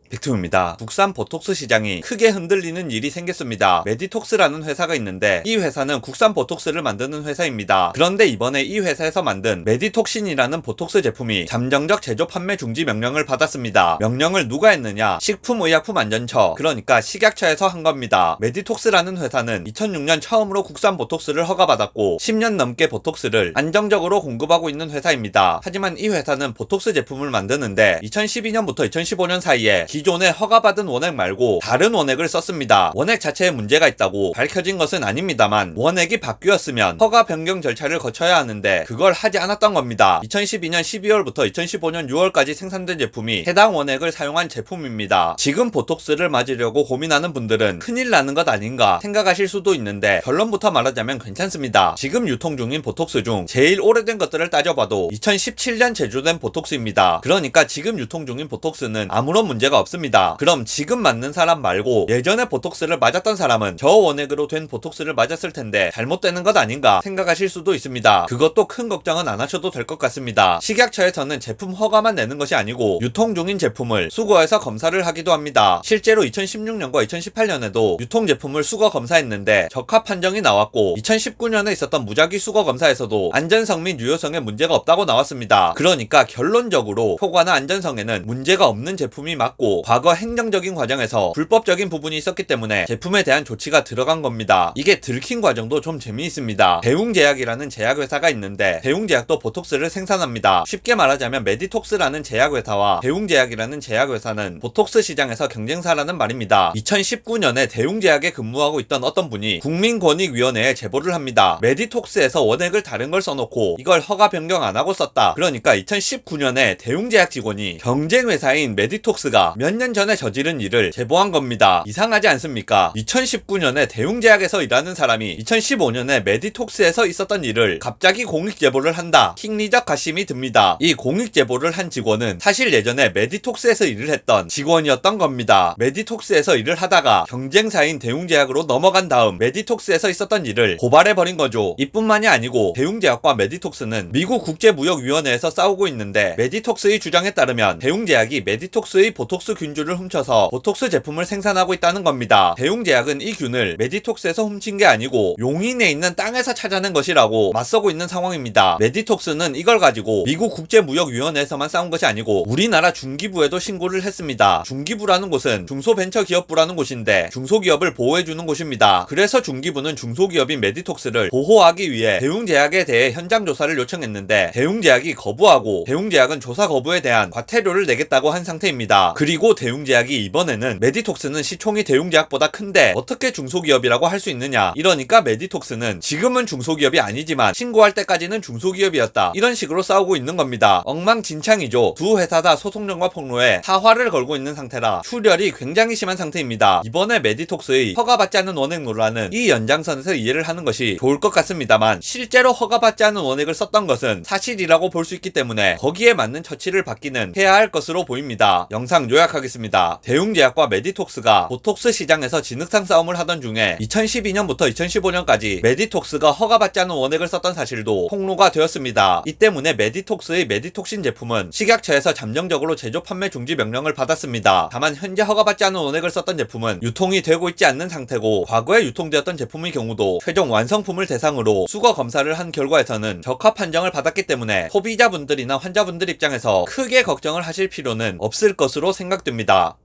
빅툼입니다. 국산 보톡스 시장이 크게 흔들리는 일이 생겼습니다. 메디톡스라는 회사가 있는데 이 회사는 국산 보톡스를 만드는 회사입니다. 그런데 이번에 이 회사에서 만든 메디톡신이라는 보톡스 제품이 잠정적 제조 판매 중지 명령을 받았습니다. 명령을 누가 했느냐? 식품의약품안전처, 그러니까 식약처에서 한 겁니다. 메디톡스라는 회사는 2006년 처음으로 국산 보톡스를 허가받았고 10년 넘게 보톡스를 안정적으로 공급하고 있는 회사입니다. 하지만 이 회사는 보톡스 제품을 만드는데 2012년부터 2015년 사이에 기존에 허가받은 원액 말고 다른 원액을 썼습니다. 원액 자체에 문제가 있다고 밝혀진 것은 아닙니다만 원액이 바뀌었으면 허가 변경 절차를 거쳐야 하는데 그걸 하지 않았던 겁니다. 2012년 12월부터 2015년 6월까지 생산된 제품이 해당 원액을 사용한 제품입니다. 지금 보톡스를 맞으려고 고민하는 분들은 큰일 나는 것 아닌가 생각하실 수도 있는데 결론부터 말하자면 괜찮습니다. 지금 유통 중인 보톡스 중 제일 오래된 것들을 따져봐도 2017년 제조된 보톡스입니다. 그러니까 지금 유통 중인 보톡스는 아무런 문제가 없습니다. 그럼 지금 맞는 사람 말고 예전에 보톡스를 맞았던 사람은 저 원액으로 된 보톡스를 맞았을 텐데 잘못되는 것 아닌가 생각하실 수도 있습니다. 그것도 큰 걱정은 안 하셔도 될 것 같습니다. 식약처에서는 제품 허가만 내는 것이 아니고 유통 중인 제품을 수거해서 검사를 하기도 합니다. 실제로 2016년과 2018년에도 유통 제품을 수거 검사했는데 적합 판정이 나왔고 2019년에 있었던 무작위 수거 검사에서도 안전성 및 유효성에 문제가 없다고 나왔습니다. 그러니까 결론적으로 효과나 안전성에는 문제가 없는 제품이 맞고 과거 행정적인 과정에서 불법적인 부분이 있었기 때문에 제품에 대한 조치가 들어간 겁니다. 이게 들킨 과정도 좀 재미있습니다. 대웅제약이라는 제약회사가 있는데 대웅제약도 보톡스를 생산합니다. 쉽게 말하자면 메디톡스라는 제약회사와 대웅제약이라는 제약회사는 보톡스 시장에서 경쟁사라는 말입니다. 2019년에 대웅제약에 근무하고 있던 어떤 분이 국민권익위원회에 제보를 합니다. 메디톡스에서 원액을 다른 걸 써놓고 이걸 허가 변경 안 하고 썼다. 그러니까 2019년에 대웅제약 직원이 경쟁회사인 메디톡스가 몇 년 전에 저지른 일을 제보한 겁니다. 이상하지 않습니까? 2019년에 대웅제약에서 일하는 사람이 2015년에 메디톡스에서 있었던 일을 갑자기 공익제보를 한다. 킹리적 가심이 듭니다. 이 공익제보를 한 직원은 사실 예전에 메디톡스에서 일을 했던 직원이었던 겁니다. 메디톡스에서 일을 하다가 경쟁사인 대웅제약으로 넘어간 다음 메디톡스에서 있었던 일을 고발해버린 거죠. 이뿐만이 아니고 대웅제약과 메디톡스는 미국 국제무역위원회에서 싸우고 있는데 메디톡스의 주장에 따르면 대웅제약이 메디톡스의 보톡스 균주를 훔쳐서 보톡스 제품을 생산하고 있다는 겁니다. 대웅제약은 이 균을 메디톡스에서 훔친 게 아니고 용인에 있는 땅에서 찾아낸 것이라고 맞서고 있는 상황입니다. 메디톡스는 이걸 가지고 미국 국제무역위원회에서만 싸운 것이 아니고 우리나라 중기부에도 신고를 했습니다. 중기부라는 곳은 중소벤처기업부라는 곳인데 중소기업을 보호해주는 곳입니다. 그래서 중기부는 중소기업인 메디톡스를 보호하기 위해 대웅제약에 대해 현장 조사를 요청했는데 대웅제약이 거부하고 대웅제약은 조사 거부에 대한 과태료를 내겠다고 한 상태입니다. 그리고 대웅제약이 이번에는 메디톡스는 시총이 대웅제약보다 큰데 어떻게 중소기업이라고 할 수 있느냐, 이러니까 메디톡스는 지금은 중소기업이 아니지만 신고할 때까지는 중소기업이었다, 이런 식으로 싸우고 있는 겁니다. 엉망진창이죠. 두 회사 다 소송전과 폭로에 사활을 걸고 있는 상태라 출혈이 굉장히 심한 상태입니다. 이번에 메디톡스의 허가받지 않은 원액 논란은 이 연장선에서 이해를 하는 것이 좋을 것 같습니다만 실제로 허가받지 않은 원액을 썼던 것은 사실이라고 볼 수 있기 때문에 거기에 맞는 처치를 받기는 해야 할 것으로 보입니다. 영상 요약하겠습니다. 대웅제약과 메디톡스가 보톡스 시장에서 진흙탕 싸움을 하던 중에 2012년부터 2015년까지 메디톡스가 허가받지 않은 원액을 썼던 사실도 폭로가 되었습니다. 이 때문에 메디톡스의 메디톡신 제품은 식약처에서 잠정적으로 제조 판매 중지 명령을 받았습니다. 다만 현재 허가받지 않은 원액을 썼던 제품은 유통이 되고 있지 않는 상태고 과거에 유통되었던 제품의 경우도 최종 완성품을 대상으로 수거 검사를 한 결과에서는 적합 판정을 받았기 때문에 소비자분들이나 환자분들 입장에서 크게 걱정을 하실 필요는 없을 것으로 생각됩니다.